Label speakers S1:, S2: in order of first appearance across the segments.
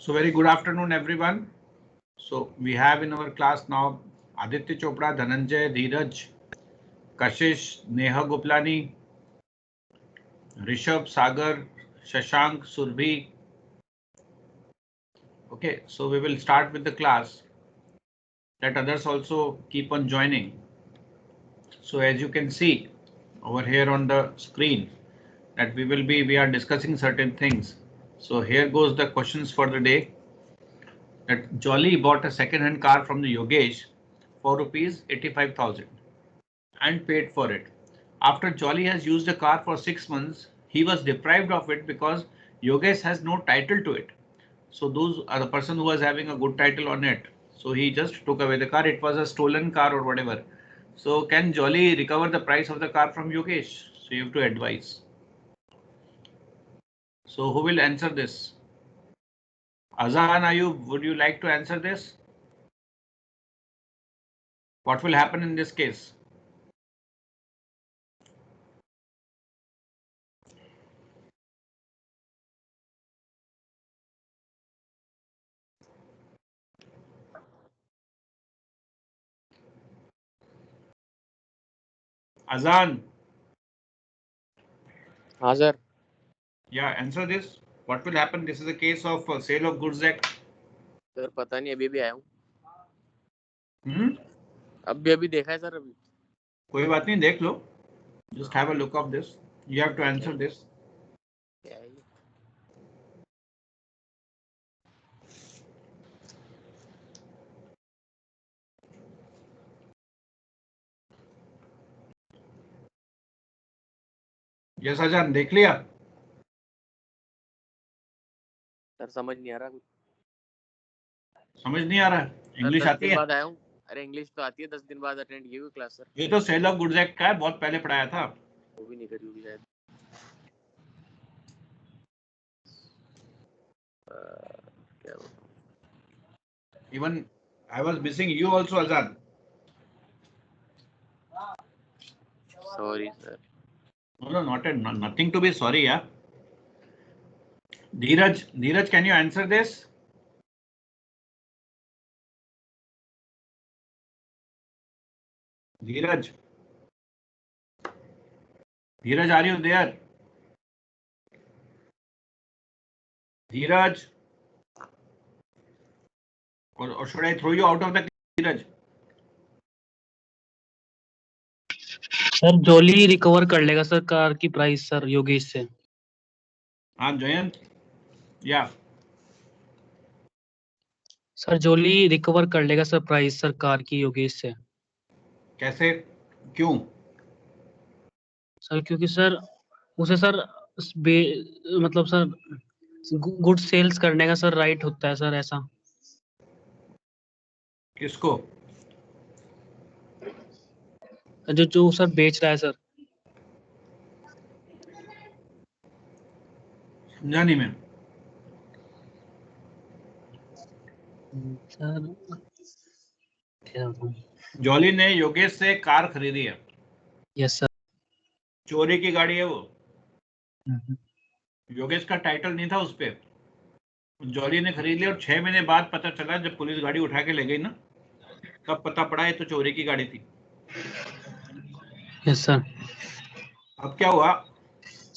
S1: So very good afternoon, everyone. So we have in our class now Aditya Chopra, Dhananjay, Dheeraj, Kashish, Neha Goplani, Rishabh, Sagar, Shashank, Surbhi. Okay, so we will start with the class. Let others also keep on joining. So as you can see over here on the screen that we are discussing certain things. So here goes the questions for the day. That Jolly bought a second-hand car from the Yogesh for rupees 85,000 and paid for it. After Jolly has used the car for 6 months, he was deprived of it because Yogesh has no title to it. So those are the person who was having a good title on it. So he just took away the car. It was a stolen car or whatever. So can Jolly recover the price of the car from Yogesh? So you have to advise. So who will answer this? Azhan, would you like to answer this? What will happen in this case? Azhan.
S2: sir.
S1: Yeah, answer this. What will happen? This is a case of sale of goods act.
S2: Sir पता नहीं अभी आया हूँ
S1: अभी
S2: देखा है sir अभी
S1: कोई बात नहीं देख लो just have a look of this. You have to answer this. Yes Ajahn, देख लिया
S2: सर समझ नहीं आ रहा कुछ
S1: समझ नहीं आ रहा इंग्लिश आती है
S2: बाद आया हूँ अरे इंग्लिश तो आती है 10 दिन बाद अटेंड की हुई क्लास सर
S1: ये तो सेल ऑफ गुड्स एक्ट का है बहुत पहले पढ़ाया था
S2: वो भी नहीं करी होगी शायद क्या
S1: even I was missing you also Azhan.
S2: Sorry sir.
S1: No, nothing to be sorry, yeah. Dheeraj, can you answer this? Dheeraj, are you there? Dheeraj, or should I throw you out of the Dheeraj?
S3: Sir jolly recover कर लेगा sir car की price sir Yogesh से
S1: हाँ जयंत या
S3: sir jolly recover कर लेगा sir price sir car की योगेश से
S1: कैसे क्यों
S3: सर क्योंकि सर उसे सर मतलब सर गुड सेल्स करने का सर राइट होता है सर ऐसा
S1: किसको
S3: जो सर बेच रहा है सर
S1: समझा नहीं मैं
S3: सर
S1: जॉली ने योगेश से कार खरीदी है
S3: यस सर
S1: चोरी की गाड़ी है वो योगेश का टाइटल नहीं था उस पे जॉली ने खरीद लिया और 6 महीने बाद पता चला जब पुलिस गाड़ी उठा के ले गई ना तब पता पड़ा ये तो चोरी की गाड़ी थी
S3: यस सर
S1: अब क्या हुआ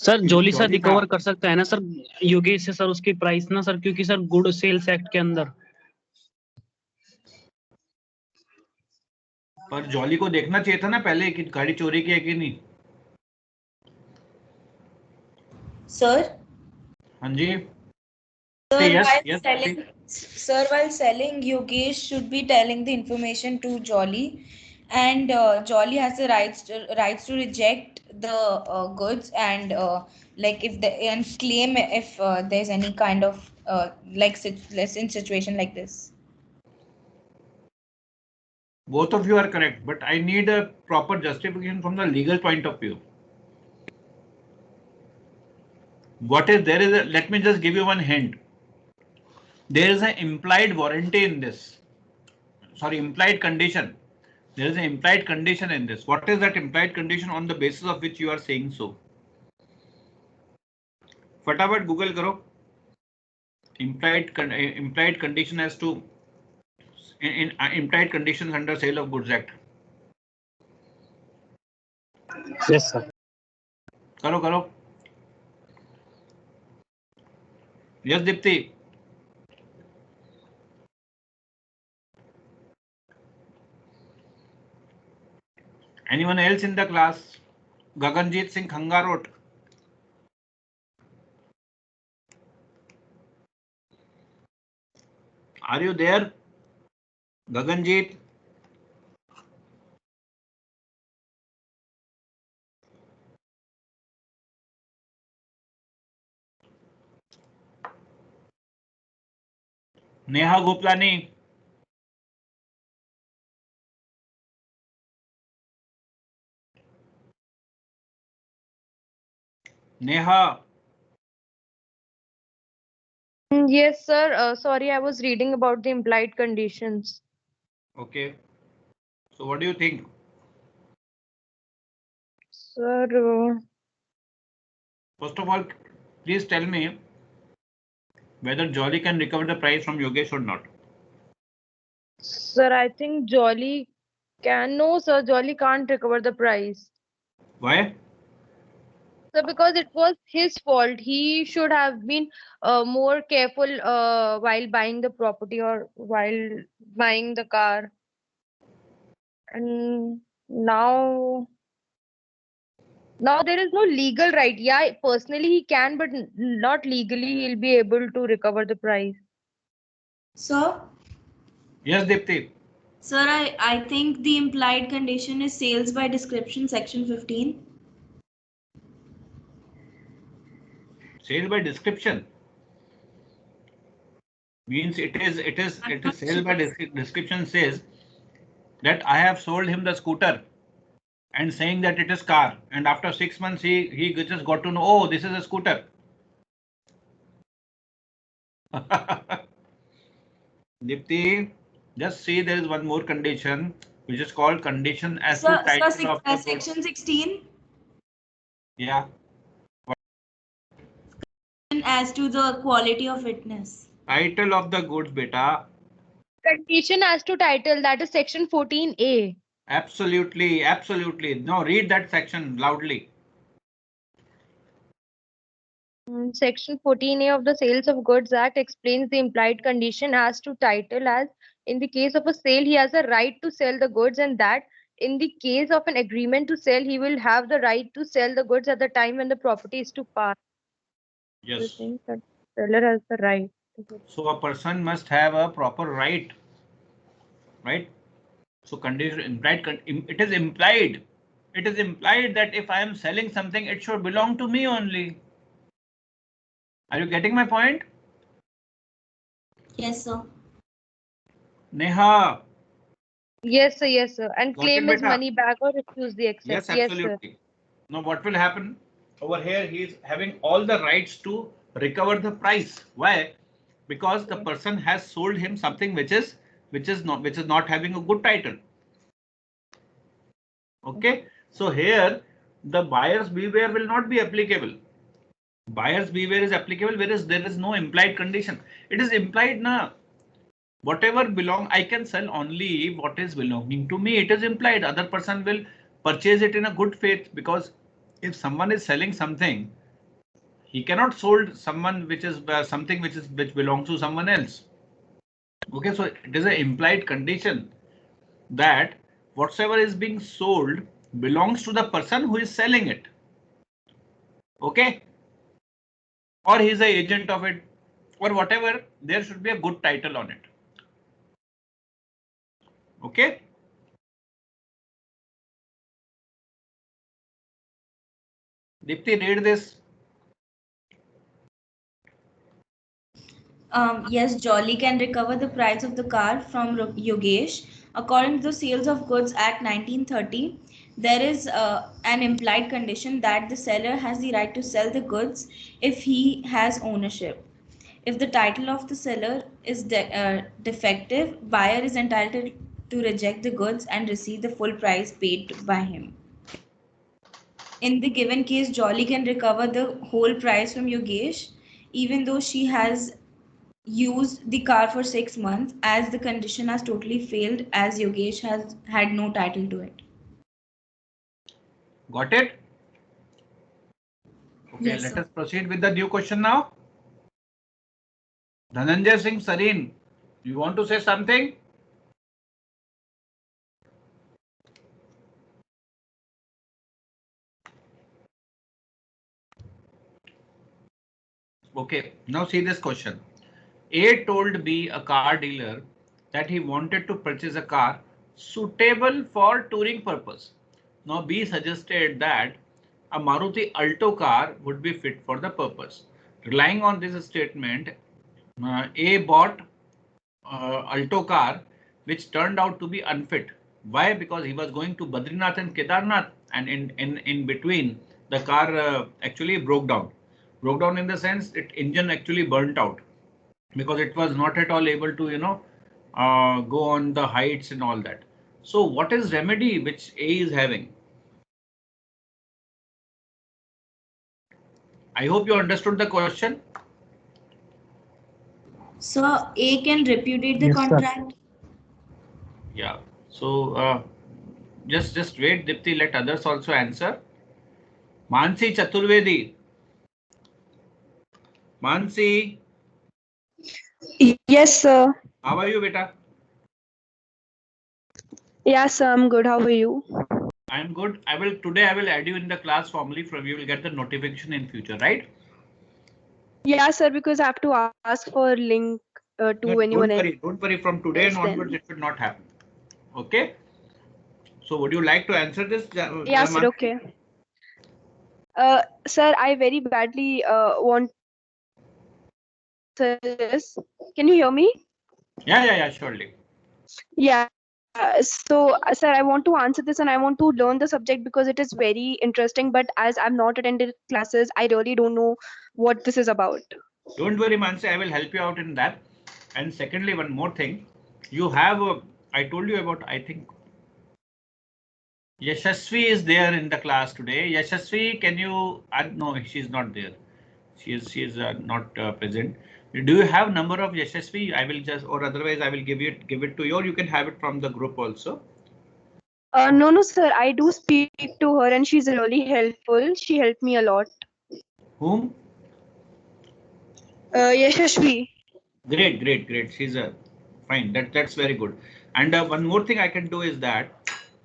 S3: सर जॉली सर रिकवर कर सकता है ना सर योगेश से सर उसकी प्राइस ना सर क्योंकि सर गुड सेल्स एक्ट के अंदर
S1: पर जॉली को देखना चाहिए था ना पहले कि गाड़ी चोरी की है कि नहीं
S4: सर
S1: हाँ जी
S4: Sir, while selling, Yogesh should be telling the information to Jolly, and Jolly has the rights to reject the goods and claim if there's any kind of situation like this.
S1: Both of you are correct, but I need a proper justification from the legal point of view. Let me just give you one hint. There is an implied warranty in this. Sorry, implied condition. There is an implied condition in this. What is that implied condition on the basis of which you are saying so? फटाफट Google करो. implied condition as to in implied conditions under Sale of Goods Act.
S3: Yes, sir.
S1: करो. Yes, Dipti. Anyone else in the class? Gaganjit Singh Khangarot. Are you there? Gaganjit? Neha Goplani? Neha?
S5: Yes, sir. Sorry, I was reading about the implied conditions.
S1: Okay. So what do you think?
S5: Sir,
S1: First of all, please tell me whether Jolly can recover the price from Yogesh or not.
S5: sir, I think Jolly can. No, sir, Jolly can't recover the price.
S1: Why?
S5: Sir, because it was his fault. He should have been more careful while buying the property or while buying the car. And now there is no legal right. Yeah, personally he can, but not legally he'll be able to recover the price.
S4: Sir,
S1: Yes, Dipti.
S4: sir, I think the implied condition is sales by description, section 15.
S1: Sale by description means it is sale by description says that I have sold him the scooter and saying that it is car, and after 6 months he just got to know, oh, this is a scooter. Dipti, just see there is one more condition which is called condition as to title of the goods.
S4: Section 16
S1: Yeah,
S4: as to the quality of witness.
S1: title of the goods, beta.
S5: Condition as to title, that is section 14A.
S1: Absolutely. Now read that section loudly.
S5: Section 14A of the Sales of Goods Act explains the implied condition as to title, as in the case of a sale he has a right to sell the goods, and that in the case of an agreement to sell he will have the right to sell the goods at the time when the property is to pass.
S1: Yes.
S5: The thing that seller has the right.
S1: So a person must have a proper right, right? So condition implied, it is implied. It is implied that if I am selling something, it should belong to me only. Are you getting my point?
S4: Yes, sir.
S1: Neha.
S5: Yes, sir. Yes, sir. And
S1: Got
S5: claim
S1: it,
S5: his
S1: beta?
S5: money back or refuse the access.
S1: Yes,
S5: Yes, sir.
S1: absolutely. Now what will happen? Over here, he is having all the rights to recover the price. Why? Because the person has sold him something which is not having a good title. Okay, so here the buyer's beware will not be applicable. Buyer's beware is applicable whereas there is no implied condition. It is implied now. Whatever belong, I can sell only what is belonging to me. It is implied. Other person will purchase it in a good faith, because if someone is selling something, he cannot sold someone which is something which belongs to someone else. Okay, so it is an implied condition that whatsoever is being sold belongs to the person who is selling it. Okay, or he is an agent of it, or whatever. There should be a good title on it. Okay. Dipti, read this.
S4: Yes, Jolly can recover the price of the car from Yogesh. According to the Sales of Goods Act 1930, there is an implied condition that the seller has the right to sell the goods if he has ownership. If the title of the seller is defective, buyer is entitled to reject the goods and receive the full price paid by him. In the given case, Jolly can recover the whole price from Yogesh, even though she has used the car for 6 months as the condition has totally failed as Yogesh has had no title to it.
S1: Got it? Okay,
S4: Yes,
S1: let
S4: sir.
S1: us proceed with the new question now. Dhananjay Singh Sareen, you want to say something? Okay, now see this question. A told B, a car dealer, that he wanted to purchase a car suitable for touring purpose. Now B suggested that a Maruti Alto car would be fit for the purpose. Relying on this statement, A bought Alto car, which turned out to be unfit. Why? Because he was going to Badrinath and Kedarnath, and in between the car actually broke down. Broke down in the sense it engine actually burnt out because it was not at all able to go on the heights and all that. So what is remedy which A is having? I hope you understood the question.
S4: So A can repudiate the
S3: Yes, sir.
S4: contract.
S1: Yeah. So just wait, Dipti. Let others also answer. Mansi Chaturvedi. Mansi,
S6: Yes, sir.
S1: how are you, beta?
S6: Yes, sir. I'm good. How are you?
S1: I'm good. I will add you in the class formally. From you will get the notification in future, right?
S6: Yeah, sir. Because I have to ask for link
S1: No,
S6: to anyone
S1: don't worry. Don't worry. From today
S6: else
S1: and onwards,
S6: then.
S1: it will not happen. Okay. So would you like to answer this,
S6: Yeah, sir.
S1: Mansi?
S6: Okay. Sir, I very badly want this. Can you hear me?
S1: Yeah, surely.
S6: Yeah. So, sir, I want to answer this and I want to learn the subject because it is very interesting. But as I've not attended classes, I really don't know what this is about.
S1: Don't worry, Mansi. I will help you out in that. And secondly, one more thing. You have, I told you about, I think, Yashasvi is there in the class today. Yashasvi, can you, no, she's not there. She is not present. Do you have number of Yashasvi? I will just, or otherwise I will give it to you, or you can have it from the group also.
S6: No, sir. I do speak to her and she's really helpful. She helped me a lot.
S1: Whom?
S6: Yashashvi.
S1: Great. She's a fine. That's very good. And one more thing I can do is that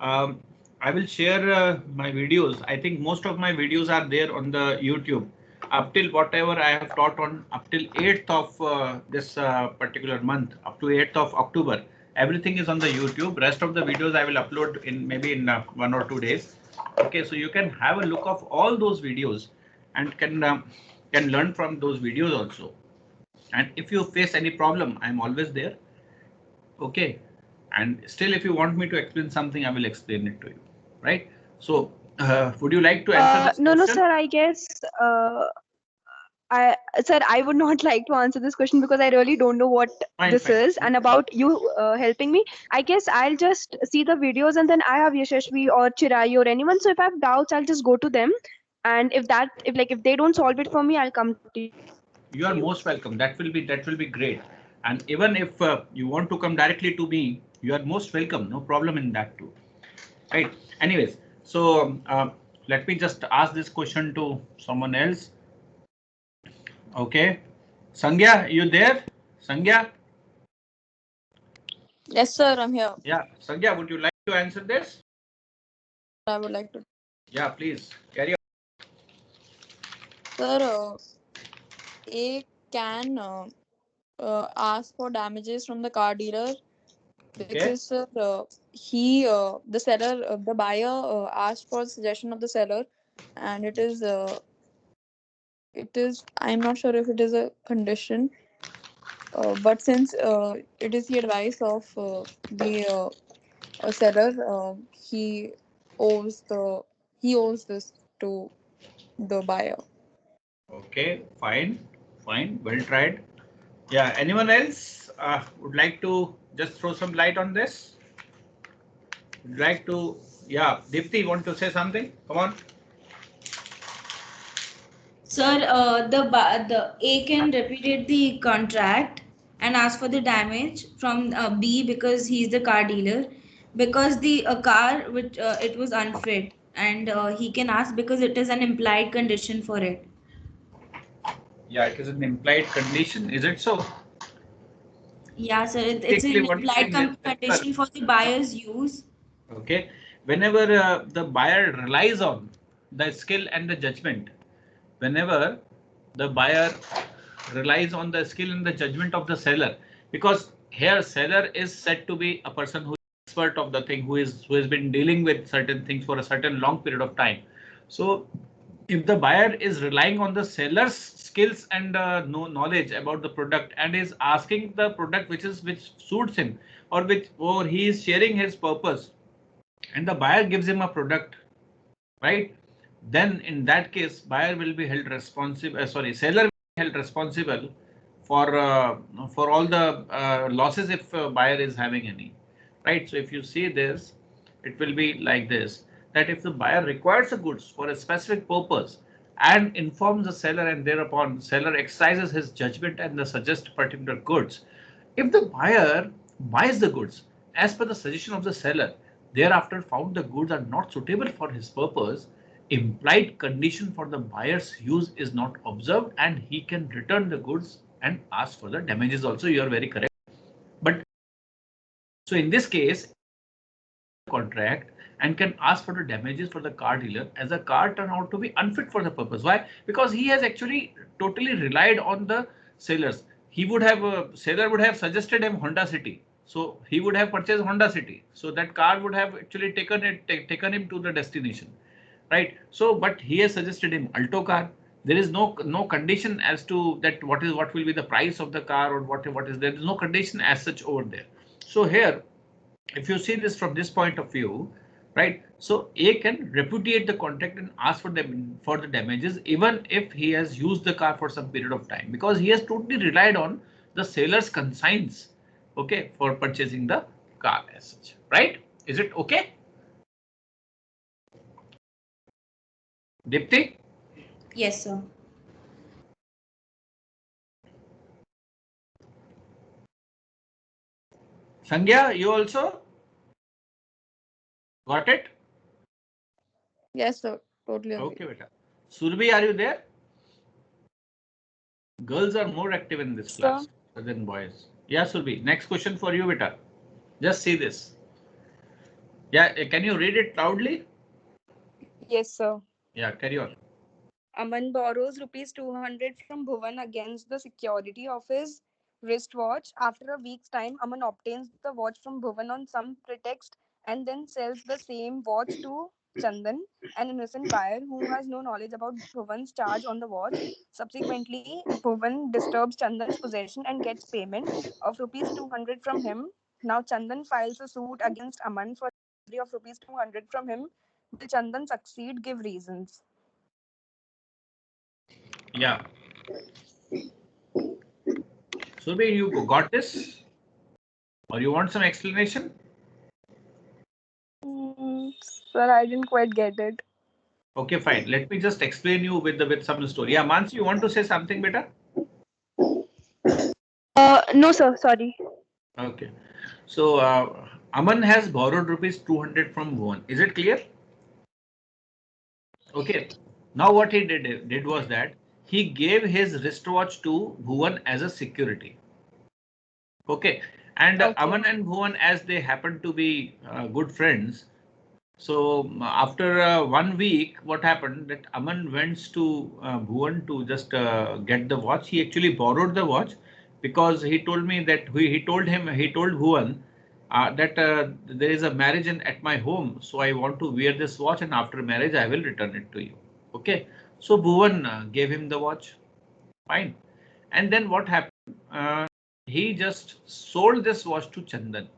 S1: I will share my videos. I think most of my videos are there on the YouTube. Up till whatever I have taught on up till 8th of this particular month, up to 8th of October, everything is on the YouTube. Rest of the videos I will upload in maybe in 1 or 2 days. Okay, so you can have a look of all those videos and can learn from those videos also. And if you face any problem, I'm always there. Okay. And still, if you want me to explain something, I will explain it to you. Right. So, would you like to answer this
S6: No,
S1: question?
S6: sir. I guess I would not like to answer this question because I really don't know what
S1: Fine.
S6: this is. And about you helping me, I guess I'll just see the videos and then I have Yashashvi or Chirai or anyone. So if I have doubts, I'll just go to them. And if they don't solve it for me, I'll come to you.
S1: You are most welcome. That will be great. And even if you want to come directly to me, you are most welcome. No problem in that too. Right. Anyways, so let me just ask this question to someone else. Okay. Sangya, you there? Sangya?
S7: Yes, sir, I'm here.
S1: Yeah. Sangya, would you like to answer this?
S7: I would like to.
S1: Yeah, please carry on.
S7: Sir, A can ask for damages from the car dealer
S1: Okay.
S7: because the seller, the buyer asked for suggestion of the seller, and I'm not sure if it is a condition, but since it is the advice of the seller, owes the he owes this to the buyer.
S1: Okay, fine, well tried. Yeah, anyone else would like to just throw some light on this? Would like to, yeah, Dipti, want to say something? Come on.
S4: Sir, the A can repudiate the contract and ask for the damage from B because he's the car dealer, because the car which it was unfit, and he can ask because it is an implied condition for it.
S1: Yeah, it is an implied condition. Is it so?
S4: Yeah, sir, it's an
S1: Basically, what is
S4: implied
S1: saying is
S4: condition for the buyer's use.
S1: okay, whenever the buyer relies on the skill and the judgment, whenever the buyer relies on the skill and the judgment of the seller, because here seller is said to be a person who is expert of the thing, who has been dealing with certain things for a certain long period of time. So if the buyer is relying on the seller's skills and knowledge about the product, and is asking the product which suits him, or he is sharing his purpose, and the buyer gives him a product, right? Then in that case, buyer will be held responsible. Seller will be held responsible for all the losses if buyer is having any, right? So if you see this, it will be like this: that if the buyer requires the goods for a specific purpose and informs the seller, and thereupon seller exercises his judgment and suggests particular goods, if the buyer buys the goods as per the suggestion of the seller, thereafter found the goods are not suitable for his purpose, implied condition for the buyer's use is not observed, and he can return the goods and ask for the damages also. You are very correct. But so in this case, contract and can ask for the damages for the car dealer as the car turned out to be unfit for the purpose. Why? Because he has actually totally relied on the sellers. He would have seller would have suggested him Honda City, so he would have purchased Honda City. So that car would have actually taken him to the destination, right? So but he has suggested him Alto car. There is no condition as to that what will be the price of the car, or what is there. There is no condition as such over there. So here, if you see this from this point of view, right? So A can repudiate the contract and ask for the damages, even if he has used the car for some period of time, because he has totally relied on the seller's consigns, okay, for purchasing the car as such, right? Is it okay? Dipti?
S4: Yes, sir.
S1: Sangya, you also got it?
S7: Yes, sir. Totally agree.
S1: Okay, beta. Surbi, are you there? Girls are more active in this
S7: Sir.
S1: class than boys. Yeah, Surbi. Next question for you, beta. Just see this. Yeah, can you read it loudly?
S6: Yes, sir.
S1: Yeah, carry on.
S6: Aman borrows rupees 200 from Bhuvan against the security of his wristwatch. After a week's time, Aman obtains the watch from Bhuvan on some pretext and then sells the same watch to Chandan, an innocent buyer who has no knowledge about Bhuvan's charge on the watch. Subsequently, Bhuvan disturbs Chandan's possession and gets payment of rupees 200 from him. Now, Chandan files a suit against Aman for recovery of rupees 200 from him. Will Chandan succeed? Give reasons.
S1: Yeah. Surbi, you got this? Or you want some explanation?
S6: Sir, I didn't quite get it.
S1: Okay, fine. Let me just explain you with some story. Yeah, Mansi, you want to say something, beta?
S6: No, sir. Sorry.
S1: Okay. So Aman has borrowed rupees 200 from Bhuvan. Is it clear? Okay. Now what he did was that he gave his wristwatch to Bhuvan as a security. Okay. And
S6: Okay.
S1: Aman and Bhuvan, as they happen to be good friends, so after 1 week, what happened that Aman went to Bhuvan to just get the watch. He actually borrowed the watch because he told me that he told Bhuvan that there is a marriage at my home, so I want to wear this watch, and after marriage I will return it to you. Okay, so Bhuvan gave him the watch. Fine, and then what happened? He just sold this watch to Chandan.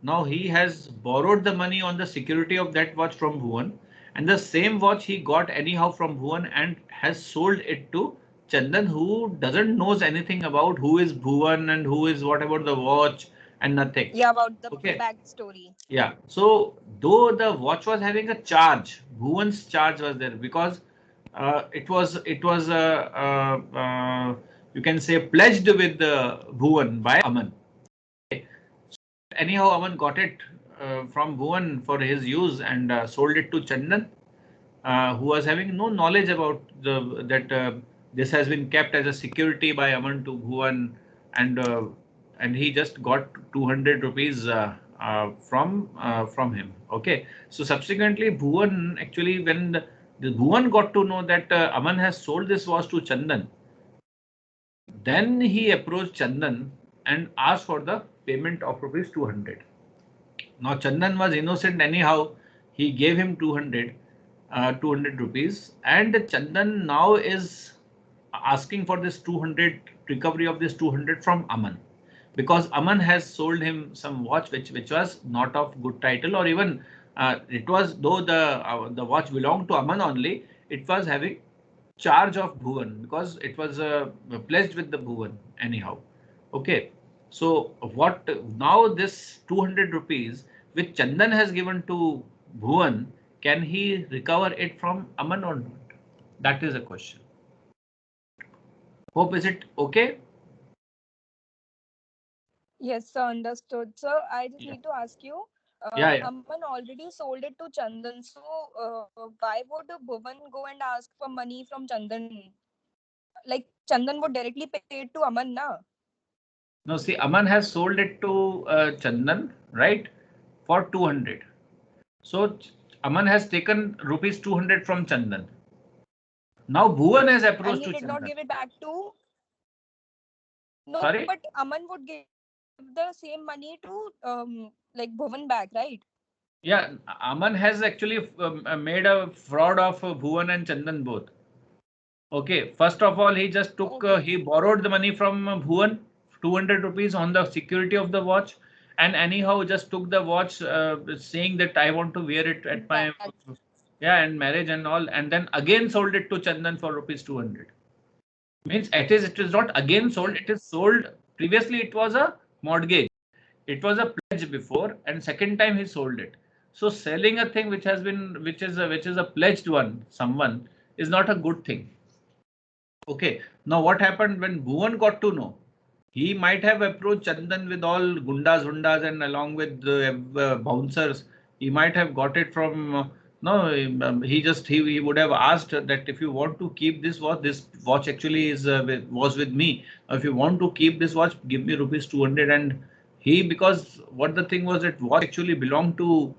S1: Now he has borrowed the money on the security of that watch from Bhuvan, and the same watch he got anyhow from Bhuvan and has sold it to Chandan, who doesn't knows anything about who is Bhuvan and who is what about the watch and nothing.
S6: Yeah, about the
S1: Okay.
S6: backstory.
S1: Yeah. So though the watch was having a charge, Bhuvan's charge was there because it was you can say pledged with Bhuvan by Aman. Okay. So anyhow, Aman got it from Bhuvan for his use and sold it to Chandan, who was having no knowledge about that this has been kept as a security by Aman to Bhuvan, and he just got 200 rupees from him. Okay, so subsequently Bhuvan actually, when the Bhuvan got to know that Aman has sold this watch to Chandan, then he approached Chandan and asked for the payment of rupees 200. Now Chandan was innocent anyhow. He gave him 200 rupees, and Chandan now is asking for this 200 recovery of this 200 from Aman, because Aman has sold him some watch which was not of good title, or even it was, though the watch belonged to Aman only, it was having charge of Bhuvan because it was pledged with the Bhuvan anyhow. Okay, so what now this 200 rupees which Chandan has given to Bhuvan, can he recover it from Aman or not? That is a question. Hope, is it okay?
S8: Yes, sir, understood. Sir, I just
S1: Yeah.
S8: need to ask you,
S1: Yeah.
S8: Aman already sold it to Chandan, so why would Bhuvan go and ask for money from Chandan? Like, Chandan would directly pay it to Aman, na?
S1: No, see, Aman has sold it to Chandan, right, for 200. So Aman has taken rupees 200 from Chandan. Now Bhuvan has
S8: And
S1: approached
S8: he
S1: to
S8: did not
S1: Chandan.
S8: give it back to... No,
S1: Sorry?
S8: but Aman would give the same money to, like, Bhuvan back, right?
S1: Yeah, Aman has actually made a fraud of Bhuvan and Chandan both. Okay, first of all, he just took,
S8: Okay.
S1: he borrowed the money from Bhuvan, 200 rupees on the security of the watch, and anyhow just took the watch, saying that I want to wear it at my,
S8: Back.
S1: yeah, and marriage and all, and then again sold it to Chandan for rupees 200. Means it is not again sold, it is sold. Previously it was a mortgage, it was a pledge before, and second time he sold it. So selling a thing which has been, which is a pledged one, someone, is not a good thing. Okay, now what happened when Bhuvan got to know? He might have approached Chandan with all gundas, hundas, and along with the bouncers. He might have got it from. No, he would have asked that if you want to keep this watch actually was with me. If you want to keep this watch, give me rupees 200. And he, because what the thing was, that watch actually belonged to,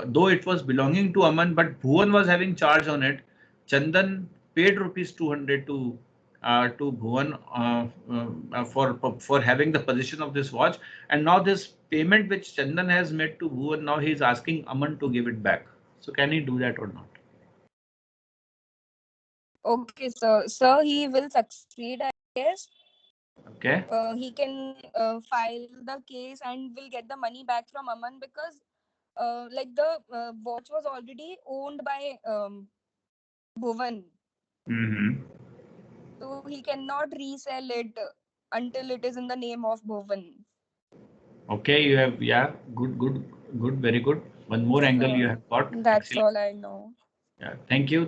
S1: though it was belonging to Aman, but Bhuvan was having charge on it. Chandan paid rupees 200 to Bhuvan for having the position of this watch, and now this payment which Chandan has made to Bhuvan, now he is asking Aman to give it back. So can he do that or not?
S8: Okay, sir. Sir, he will succeed, I guess.
S1: Okay.
S8: He can file the case and will get the money back from Aman, because like, the watch was already owned by Bhuvan,
S1: Mm-hmm.
S8: so he cannot resell it until it is in the name of Bhuvan.
S1: Okay, you have, yeah, good, very good. One more
S8: Yes,
S1: angle you
S8: sir.
S1: have got.
S8: That's
S1: Excellent.
S8: all I know.
S1: Yeah, thank you.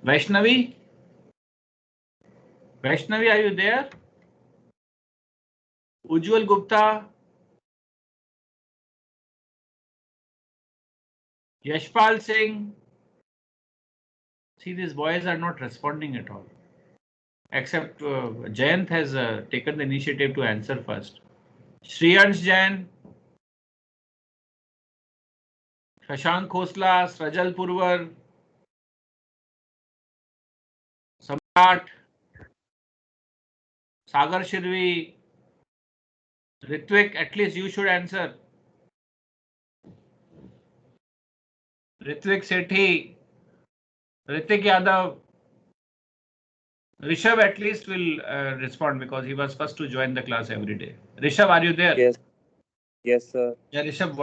S1: Vaishnavi, Vaishnavi, are you there? Ujjwal Gupta, Yashpal Singh. See, these boys are not responding at all. Except Jayant has taken the initiative to answer first. Shriyansh Jain, Shashank Khosla, Srajal Purwar, Samrat, Sagar Shirvi, Ritvik, at least you should answer. Ritvik Sethi, Ritik Yadav, Rishabh at least will respond because he was first to join the class every day. Rishabh, are you there?
S9: Yes, yes, sir.
S1: Yeah, Rishabh,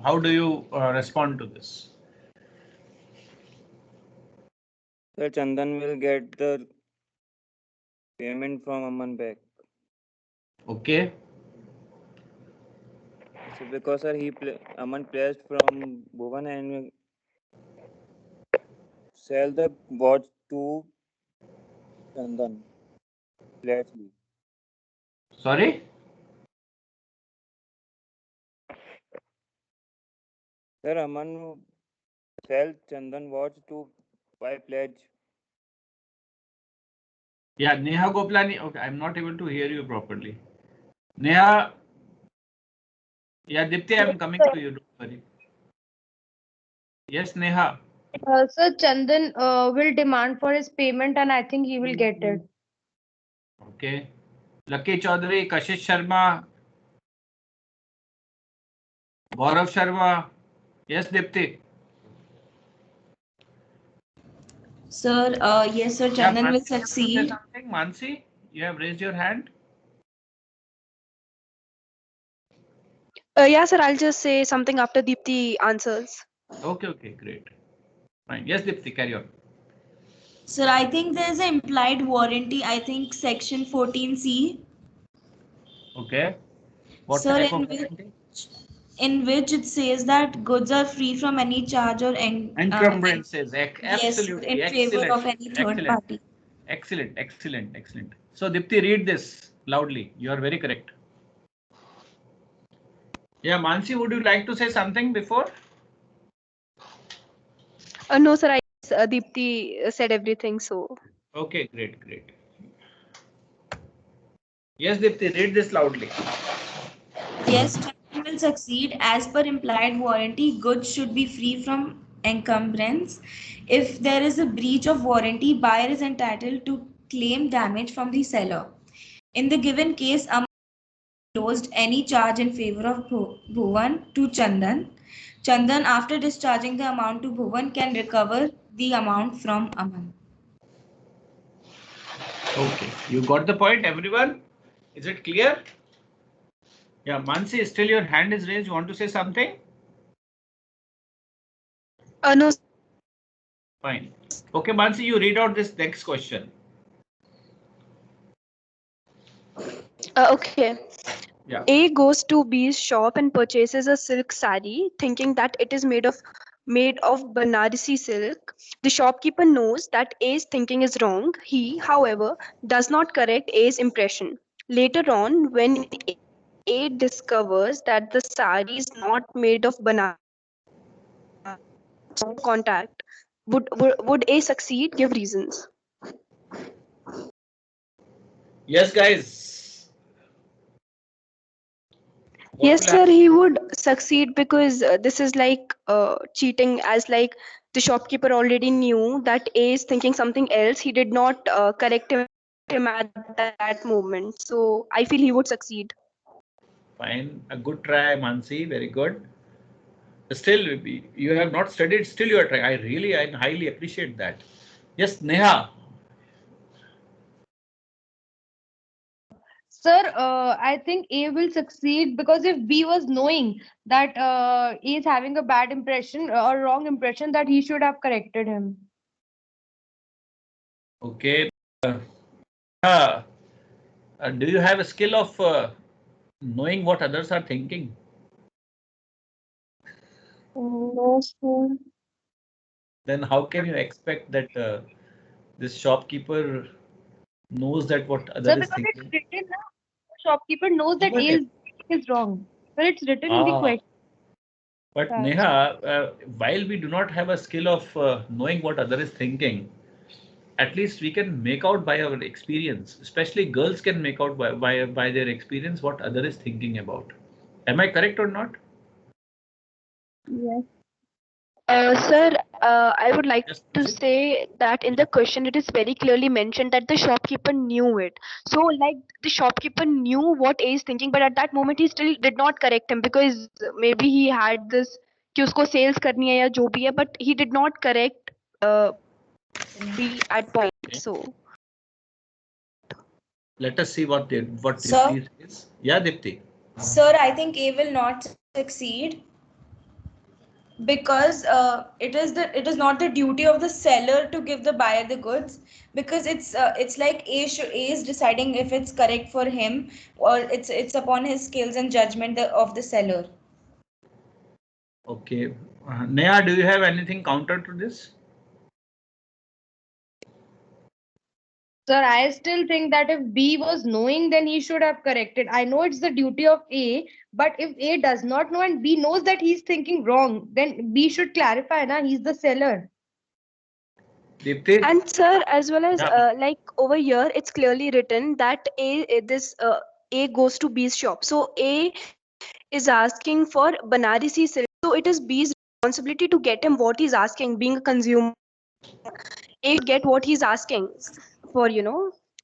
S1: how do you respond to this?
S9: Sir, Chandan will get the payment from Aman back.
S1: Okay.
S9: So because sir, Aman pledged from Bhuvan and sell the watch to Chandan pledgely.
S1: Sorry?
S9: Sir, Aman sell Chandan watch to by pledge.
S1: Yeah, Neha Goplani. Okay, I'm not able to hear you properly. Neha, yeah, Dipti, I'm coming to you. Don't worry. Yes, Neha.
S5: Sir, Chandan will demand for his payment and I think he will get it.
S1: Okay. Lucky Chaudhary, Kashish Sharma, Gaurav Sharma. Yes, Dipti.
S4: Sir, yes, sir,
S1: Yeah,
S4: Chandan will
S1: Mansi, you have to say
S4: succeed.
S1: something. Mansi, you have raised your hand.
S6: Yeah, sir, I'll just say something after Deepthi answers.
S1: Okay, okay, great. Fine. Yes, Dipti, carry on.
S4: Sir, I think there's an implied warranty. I think section 14C.
S1: Okay. What
S4: Sir,
S1: type of warranty?
S4: in which it says that goods are free from any charge or
S1: Encumbrances.
S4: yes, sir,
S1: Absolutely.
S4: in favor
S1: Excellent.
S4: of any third
S1: Excellent.
S4: party.
S1: Excellent. Excellent. Excellent. So, Dipti, read this loudly. You are very correct. Yeah, Mansi, would you like to say something before?
S6: No, sir, Deepthi said everything. So,
S1: Okay, great, great. Yes, Dipti, read this loudly.
S4: Yes, Chandan will succeed. As per implied warranty, goods should be free from encumbrance. If there is a breach of warranty, buyer is entitled to claim damage from the seller. In the given case, closed any charge in favor of Bhuvan to Chandan. Chandan, after discharging the amount to Bhuvan, can recover the amount from Aman.
S1: Okay, you got the point, everyone? Is it clear? Yeah, Mansi, still your hand is raised. You want to say something?
S6: no.
S1: Fine. Okay, Mansi, you read out this next question.
S6: Okay.
S1: Yeah.
S6: A goes to B's shop and purchases a silk sari, thinking that it is made of Banarasi silk. The shopkeeper knows that A's thinking is wrong. He, however, does not correct A's impression. Later on, when A discovers that the sari is not made of Banarasi, contact. Would A succeed? Give reasons.
S1: Yes, guys. What
S6: Yes,
S1: will
S6: sir,
S1: happen?
S6: he would succeed because this is like cheating, as like the shopkeeper already knew that A is thinking something else. He did not correct him at that moment. So I feel he would succeed.
S1: Fine. A good try, Mansi. Very good. Still, you have not studied. Still, you are trying. I highly appreciate that. Yes, Neha.
S5: Sir, I think A will succeed because if B was knowing that A is having a bad impression or wrong impression, that he should have corrected him.
S1: Okay. Uh, do you have a skill of knowing what others are thinking?
S5: No, sir.
S1: Then how can you expect that this shopkeeper knows that what other
S5: Sir,
S1: is
S5: because it's
S1: thinking?
S5: written now. The shopkeeper knows that
S1: Even
S5: A
S1: if,
S5: is wrong. Sir, it's written in the
S1: ah,
S5: question.
S1: but
S5: Charge.
S1: Neha, while we do not have a skill of knowing what other is thinking, at least we can make out by our experience. Especially girls can make out by their experience what other is thinking about. Am I correct or not?
S5: Yes.
S6: Sir, I would like
S1: Yes,
S6: to
S1: Mansi?
S6: say that in
S1: Yeah.
S6: the question it is very clearly mentioned that the shopkeeper knew it. So, like the shopkeeper knew what A is thinking, but at that moment he still did not correct him because maybe he had this कि उसको sales करनी है या जो भी है, but he did not correct B at point.
S1: Okay.
S6: So,
S1: Let us see what
S4: Sir,
S1: Dipti says. Yeah, Dipti.
S4: sir, I think A will not succeed because it is not the duty of the seller to give the buyer the goods, because it's like A is deciding if it's correct for him, or it's upon his skills and judgment of the seller.
S1: Okay. Neha, do you have anything counter to this?
S5: Sir, I still think that if B was knowing, then he should have corrected. I know it's the duty of A, but if A does not know and B knows that he's thinking wrong, then B should clarify, na? He's the seller.
S1: Deepti?
S6: And sir, as well as
S1: Yeah.
S6: like over here, it's clearly written that A goes to B's shop. So A is asking for Banarasi silk. So it is B's responsibility to get him what he's asking. Being a consumer, A should get what he's asking for,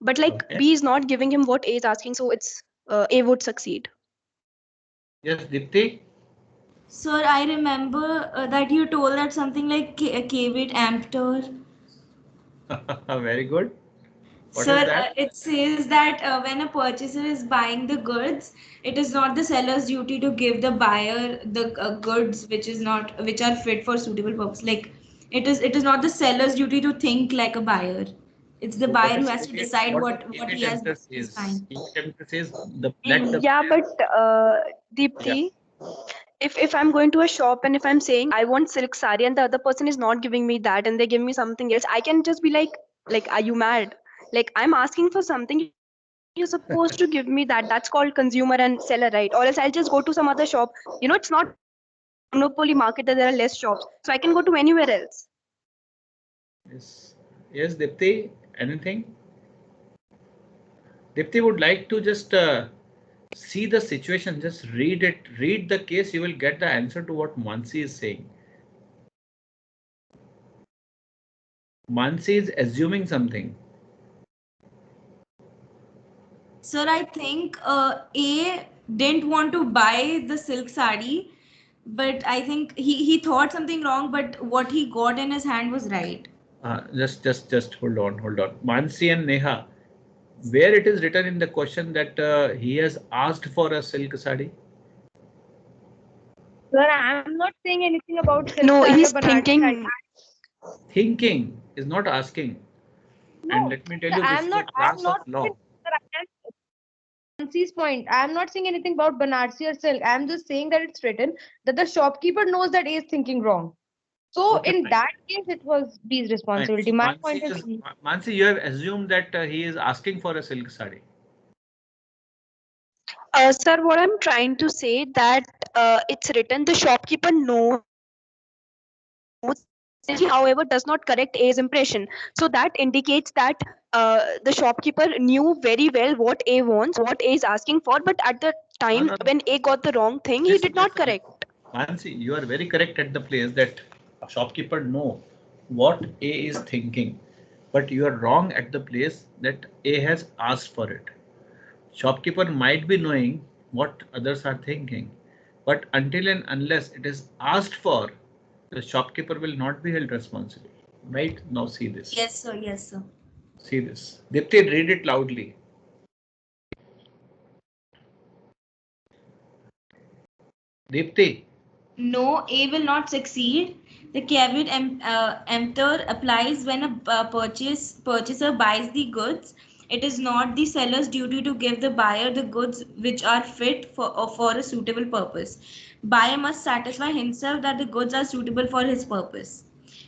S6: But like
S1: Okay.
S6: B is not giving him what A is asking, so it's A would succeed.
S1: Yes, Deepti?
S4: Sir, I remember that you told that something like Kavit Ampter.
S1: Very good. What
S4: Sir,
S1: is that?
S4: it says that when a purchaser is buying the goods, it is not the seller's duty to give the buyer the goods which are fit for suitable purpose. Like it is not the seller's duty to think like a buyer. It's the
S1: So
S4: buyer who has to decide
S1: what
S4: what
S1: does
S4: he has
S1: enter
S4: is
S1: says?
S4: fine.
S1: Enter says let the
S6: Yeah,
S1: buyer.
S6: but
S1: Yeah.
S6: Deepthi, if I'm going to a shop and if I'm saying I want silk sari and the other person is not giving me that and they give me something else, I can just be like, are you mad? Like I'm asking for something, you're supposed to give me that. That's called consumer and seller, right? Or else I'll just go to some other shop. It's not a monopoly market that there are less shops, so I can go to anywhere else.
S1: Yes. Yes, Dipti. Anything? Dipti would like to just see the situation. Just read it. Read the case. You will get the answer to what Mansi is saying. Mansi is assuming something.
S4: Sir, I think A didn't want to buy the silk sari, but I think he thought something wrong, but what he got in his hand was right.
S1: Just hold on, hold on. Mansi and Neha, where it is written in the question that he has asked for a silk sari?
S5: Sir, I'm not saying anything about silk
S6: No,
S5: saree or
S6: he's
S5: Banarsi saree.
S6: thinking.
S1: Thinking is not asking. And
S5: No,
S1: let me tell
S5: sir,
S1: you, this is a
S5: I'm
S1: class of
S5: not
S1: law.
S5: sir, Mansi's point. I'm not saying anything about Banarsi or silk. I'm just saying that it's written that the shopkeeper knows that A is thinking wrong. So
S1: Okay,
S5: in
S1: fine.
S5: that case, it was B's
S1: Fine.
S5: responsibility.
S1: So
S5: My point is
S1: Mansi, you have assumed that he is asking for a silk sari.
S6: Sir, what I'm trying to say that it's written the shopkeeper knows he, however, does not correct A's impression. So that indicates that the shopkeeper knew very well what A wants, what A is asking for, but at the
S1: No,
S6: time
S1: no, no.
S6: when A got the wrong thing, he
S1: Listen,
S6: did not
S1: listen.
S6: correct.
S1: Mansi, you are very correct at the place that a shopkeeper know what A is thinking, but you are wrong at the place that A has asked for it. Shopkeeper might be knowing what others are thinking, but until and unless it is asked for, the shopkeeper will not be held responsible. Right? Now see this.
S4: Yes, sir. Yes, sir.
S1: See this. Dipti, read it loudly. Dipti.
S4: No, A will not succeed. The caveat emptor applies when a purchaser buys the goods. It is not the seller's duty to give the buyer the goods which are fit for a suitable purpose. Buyer must satisfy himself that the goods are suitable for his purpose.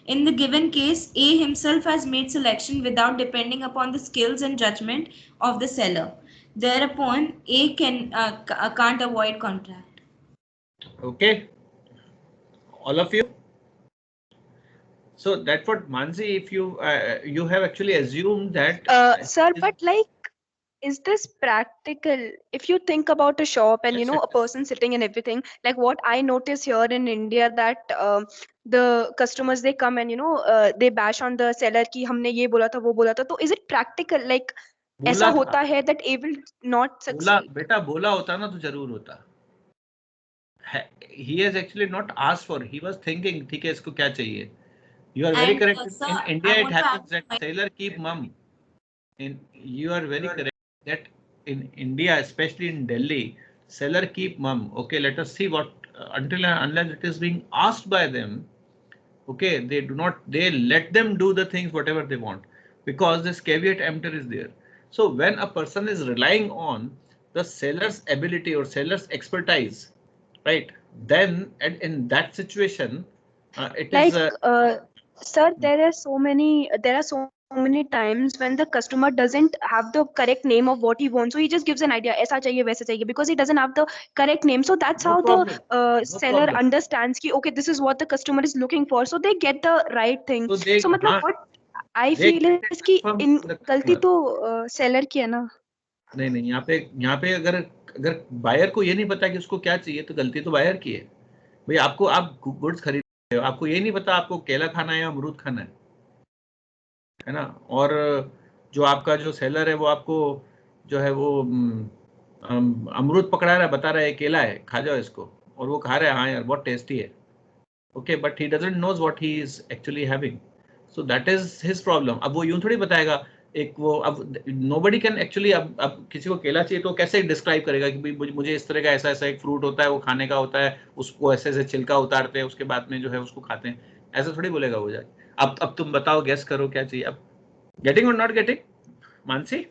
S4: In the given case, A himself has made selection without depending upon the skills and judgment of the seller. Thereupon, A can't avoid contract.
S1: Okay. All of you. So that's what Mansi, if you have actually assumed that
S6: Sir, but like, is this practical? If you think about a shop and
S1: yes,
S6: a person sitting and everything, like what I notice here in India that the customers they come and they bash on the seller ki humne ye bola tha wo bola tha. So is it practical? Like ऐसा
S1: बोला था
S6: होता है that A will not
S1: बोला
S6: succeed.
S1: बेटा बोला होता ना तो जरूर होता. He has actually not asked for. He was thinking, ठीक है इसको क्या चाहिए. You are very
S4: And
S1: correct.
S4: sir,
S1: In India,
S4: I
S1: it
S4: want to add
S1: happens that
S4: a point.
S1: sailor keep mum. You are very correct that in India, especially in Delhi, seller keep mum. Okay, let us see what until and unless it is being asked by them. Okay, they do not. They let them do the things whatever they want because this caveat emptor is there. So when a person is relying on the seller's ability or seller's expertise, right? Then and in that situation, it is.
S6: Like, sir, there are so many so many times when the customer doesn't have the correct name of what he wants, so he just gives an idea, aisa chahiye waisa chahiye, because he doesn't have the correct name. So that's
S1: No
S6: how
S1: problem.
S6: the
S1: No
S6: seller
S1: problem.
S6: understands ki okay, this is what the customer is looking for, so they get the right thing.
S1: So they,
S6: So matlab what I
S1: they
S6: feel
S1: get it
S6: is कि
S1: from
S6: in
S1: the
S6: गलती
S1: customer.
S6: तो seller की है ना.
S1: नहीं, यहाँ पे अगर अगर बायर को ये नहीं पता कि उसको क्या चाहिए, तो गलती तो बायर की है भाई। आपको, आप गुड्स खरीद रहे हो, आपको ये नहीं पता आपको केला खाना है या अमरूद खाना है ना। और जो आपका जो सेलर है वो आपको जो है वो अमरूद पकड़ा रहा है, बता रहा है केला है, खा जाओ इसको, और वो खा रहा है, हाँ यार बहुत टेस्टी है, okay, but he doesn't knows what he is actually having, so that is his problem. अब वो यूं थोड़ी बताएगा, एक वो, अब नोबडी कैन एक्चुअली, अब किसी को केला चाहिए तो कैसे डिस्क्राइब करेगा कि भाई मुझे इस तरह का ऐसा ऐसा एक फ्रूट होता है, वो खाने का होता है, उसको ऐसे ऐसे छिलका उतारते हैं, उसके बाद में जो है उसको खाते हैं, ऐसा थोड़ी बोलेगा वो जाके। अब तुम बताओ, गेस करो क्या चाहिए। अब getting or not getting, Mansi?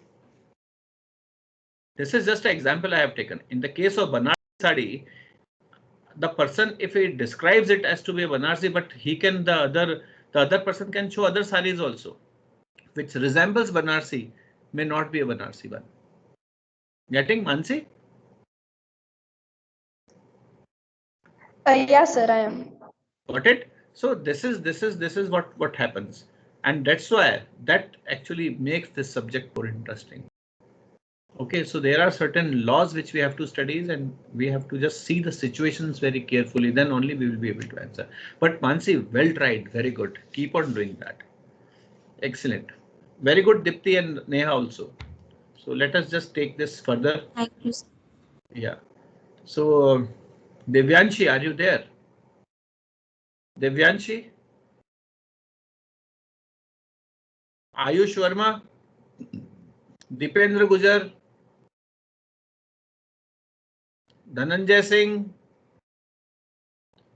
S1: This is just an example I have taken. In the case of Banarsi sari, the person, if he describes it as to be a Banarsi, but he can, the other person can show other saris also, which resembles Banarsi, may not be a Banarsi one. Getting, Mansi?
S6: Yes sir, I am.
S1: Got it? So this is what happens, and that's why that actually makes this subject more interesting. Okay, so there are certain laws which we have to study, and we have to just see the situations very carefully, then only we will be able to answer. But Mansi, well tried, very good, keep on doing that. Excellent, very good, Dipti and Neha also. So let us just take this further.
S4: Thank you.
S1: Yeah, so Devyanshi, are you there? Devyanshi, Ayush Verma, Dipendra Gujar, Dhananjay Singh,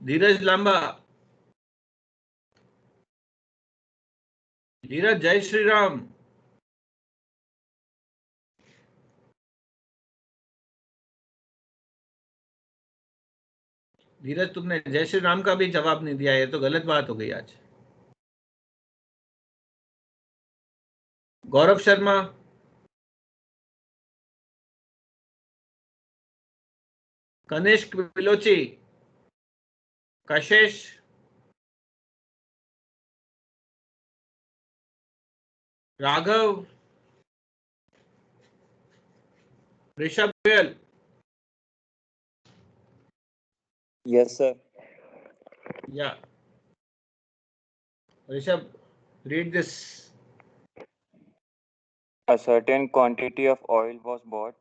S1: Dheeraj Lamba, Dheeraj, Jai Shri Ram. धीरज, तुमने जय श्री राम का भी जवाब नहीं दिया, ये तो गलत बात हो गई आज। गौरव शर्मा, कनिष्क बिलोची, कशिश, Raghav, Rishabh Goyal.
S9: Yes, sir.
S1: Yeah, Rishabh, read this.
S9: A certain quantity of oil was bought.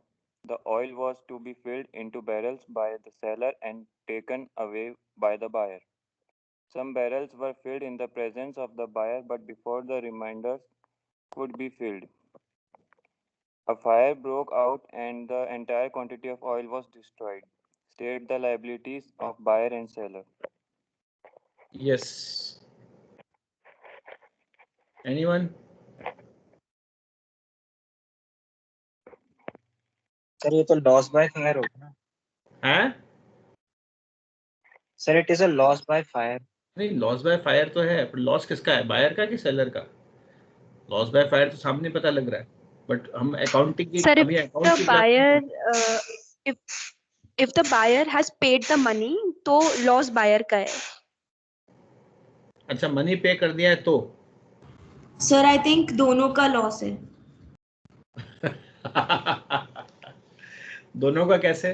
S9: The oil was to be filled into barrels by the seller and taken away by the buyer. Some barrels were filled in the presence of the buyer, but before the remainders could be filled, a fire broke out and the entire quantity of oil was destroyed. State the liabilities of buyer and seller.
S1: Yes. Anyone?
S10: Sir ये तो loss by fire होगा ना?
S1: हैं?
S10: Sir it is a loss by fire.
S1: नहीं, loss by fire तो है, पर loss किसका है, बायर का कि सेलर का? लॉस बाय फायर तो सामने पता लग रहा है, बट हम अकाउंटिंग की,
S6: Sir,
S1: अभी अकाउंट की
S6: the
S1: क्लास में
S6: buyer
S1: तो-
S6: if the buyer has paid the money, तो loss buyer का है.
S1: अच्छा, मनी पे कर दिया है तो
S4: सर आई थिंक दोनों का लॉस है.
S1: दोनों का कैसे?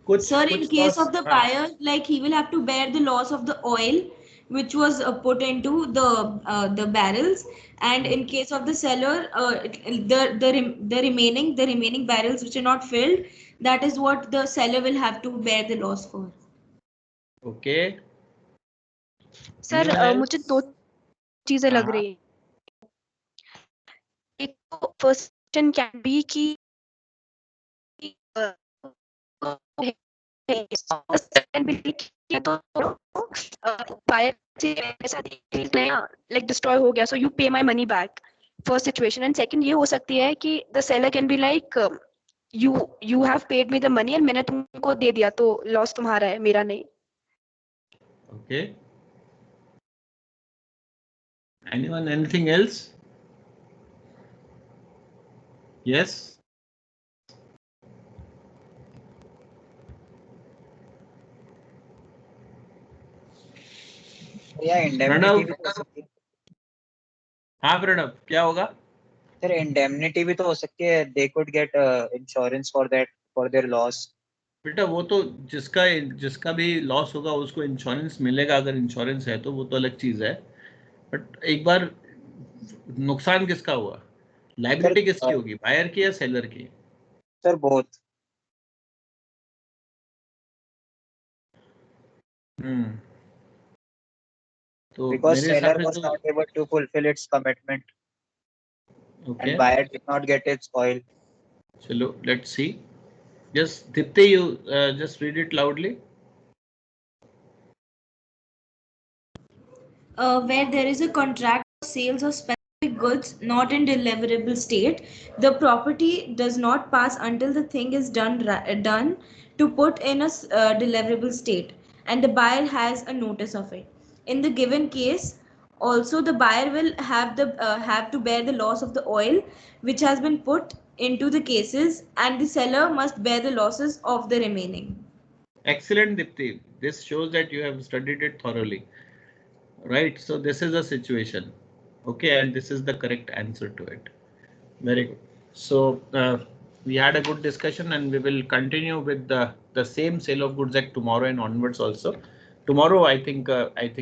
S1: कुछ
S4: Sir, in
S1: कुछ
S4: case
S1: loss,
S4: of the
S1: हाँ,
S4: buyer, like he will have to bear the loss of the oil which was put into the barrels, and in case of the seller, the remaining barrels which are not filled, that is what the seller will have to bear the loss for.
S1: okay.
S6: Sir,
S1: Anyone else?
S6: मुझे दो चीजें लग
S1: हाँ,
S6: रही हैं. एक तो first question can be कि second be कि तो buyer से ऐसा नया like destroy हो गया, so you pay my money back. First situation. And second ये हो सकती है कि the seller can be like you have paid me the money and मैंने तुमको दे दिया, तो loss तुम्हारा है, मेरा नहीं.
S1: okay. Anyone? Anything else? Yes.
S10: या इंडेमनिटी भी तो हो सकती है
S1: हाँ प्रणव, क्या होगा?
S10: सर इंडेमनिटी भी तो हो सकती है they could get insurance for that for their loss
S1: बेटा वो तो जिसका भी लॉस होगा उसको इंश्योरेंस मिलेगा, अगर इंश्योरेंस है तो वो तो अलग चीज है। बट एक बार नुकसान किसका हुआ, लाइबिलिटी किसकी होगी, बायर की या सेलर की?
S10: सर बोथ
S1: तो
S10: because
S1: मेरे
S10: seller
S1: हिसाब से
S10: was
S1: तो
S10: not able to fulfill its commitment
S1: okay,
S10: and buyer did not get its oil.
S1: चलो let's see. Just Deepti, you just read it loudly.
S4: Where there is a contract for sales of specific goods not in deliverable state, the property does not pass until the thing is done to put in a deliverable state, and the buyer has a notice of it. In the given case, also the buyer will have to bear the loss of the oil which has been put into the cases, and the seller must bear the losses of the remaining.
S1: Excellent, Dipti. This shows that you have studied it thoroughly. Right, so this is a situation. Okay, and this is the correct answer to it. Very good. So we had a good discussion, and we will continue with the same Sale of Goods Act tomorrow and onwards also. Tomorrow, I think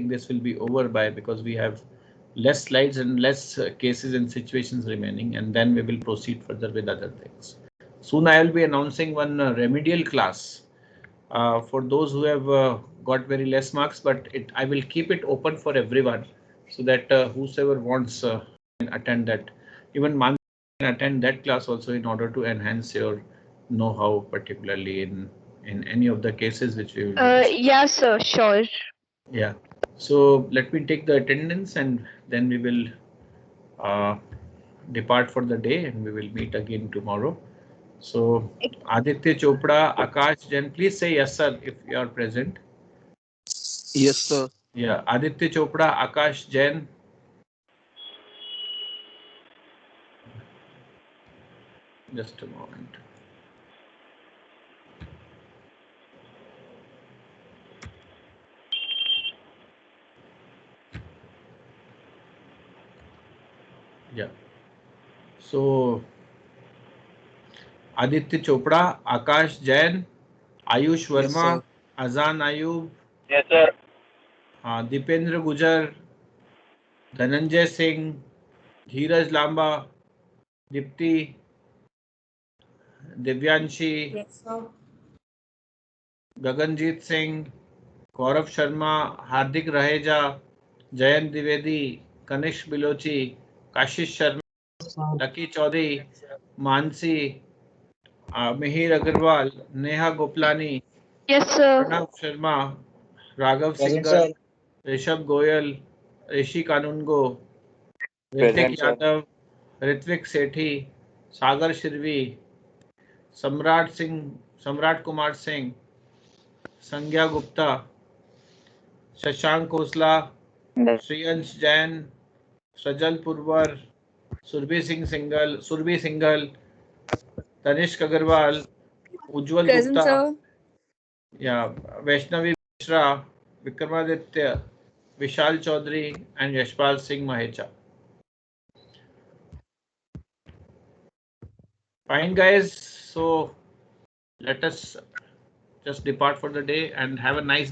S1: this will be over by, because we have less slides and less cases and situations remaining, and then we will proceed further with other things. Soon I will be announcing one remedial class for those who have got very less marks, but I will keep it open for everyone, so that whosoever wants can attend that. Even Man can attend that class also, in order to enhance your know-how, particularly in any of the cases which we will be discussing.
S5: Yes, sir, sure.
S1: Yeah. So let me take the attendance, and then we will depart for the day, and we will meet again tomorrow. So Aditya Chopra, Akash Jain, please say yes sir if you are present.
S11: Yes, sir.
S1: Yeah, Aditya Chopra, Akash Jain. Just a moment. Yeah. So Aditya Chopra, Akash Jain, Ayush
S11: Yes,
S1: Verma,
S11: sir.
S1: Azan Ayub,
S9: Yes, sir.
S1: Dipendra Gujar, Dhananjay Singh, Dheeraj Lamba, Dipti, Divyanshi,
S4: Yes, sir.
S1: Gaganjit Singh, Gaurav Sharma, Hardik Raheja, Jayant Dwivedi, Kanish Bilochi, Kashish Sharma, Lucky Chaudhary, Mansi, Mihir Agarwal, Neha Goplani,
S5: Yes, sir.
S1: Pranav Sharma, Raghav
S10: Present
S1: Singhal,
S10: sir.
S1: Rishabh Goyal, Rishi Kanungo, Ritik
S9: Present, sir.
S1: Yadav, Ritvik Sethi, Sagar Shirvi, Samrat Kumar Singh, Sangya Gupta, Shashank Khosla, Shriyansh Jain, Sajal Purwar, Surbhi Singhal, Tanishq Agarwal, Ujjwal
S7: Present,
S1: Gupta,
S7: sir.
S1: yeah, Vaishnavi Mishra, Vikramaditya, Vishal Chaudhary, and Yashpal Singh Mahecha. Fine, guys. So let us just depart for the day and have a nice